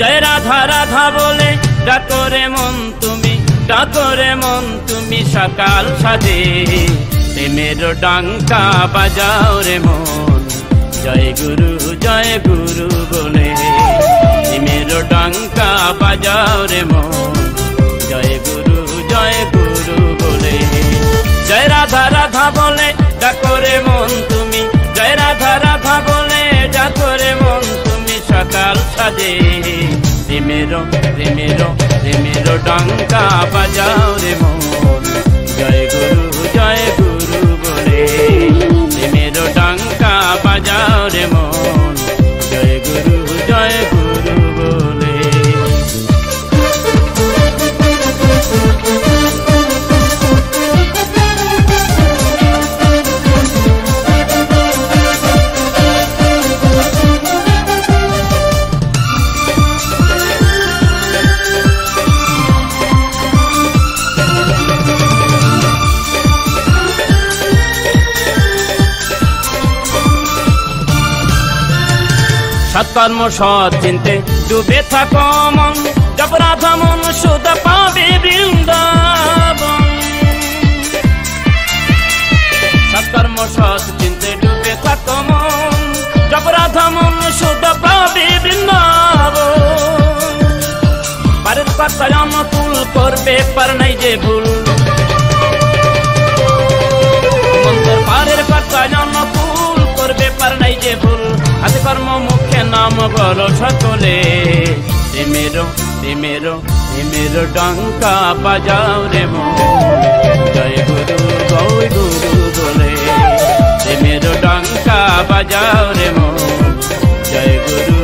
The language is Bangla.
জয় রাধা রাধা বলে ডাকো রে মন তুমি সকাল সাজে প্রেমের ডাঙ্কা বাজাও রে মন জয় গুরু বলে প্রেমের ডাঙ্কা বাজাও রে মন জয় গুরু বলে জয় রাধা রাধা বলে ডাকো রে মন তুমি জয় রাধা রাধা বলে ডাকো রে মন তুমি সকাল সাজে প্রেমের ডাঙ্কা বাজাও রে মন জয় গুরু বলে প্রেমের ডাঙ্কা বাজাও রে মন জয় গুরু বলে। সৎকর্ম সৎ চিন্তে ডুবে থাকো মন জপ রাধা মন সুধ পাবে বৃন্দাবন। সৎকর্ম সৎ চিন্তে ডুবে থাকো মন জপ রাধা মন সুধ পাবে বৃন্দাবন। পারের কথা অনুকূল করবে পার নাই যে ভুল মন্ত্র পারের কথা অনুকূল করবে পার নাই যে ভুল হাতে কর্ম মুখে নাম বলো সকলে প্রেমের ডাঙ্কা বাজাও রে মন জয় গুরু বলে প্রেমের ডাঙ্কা বাজাও রে মন জয় গুরু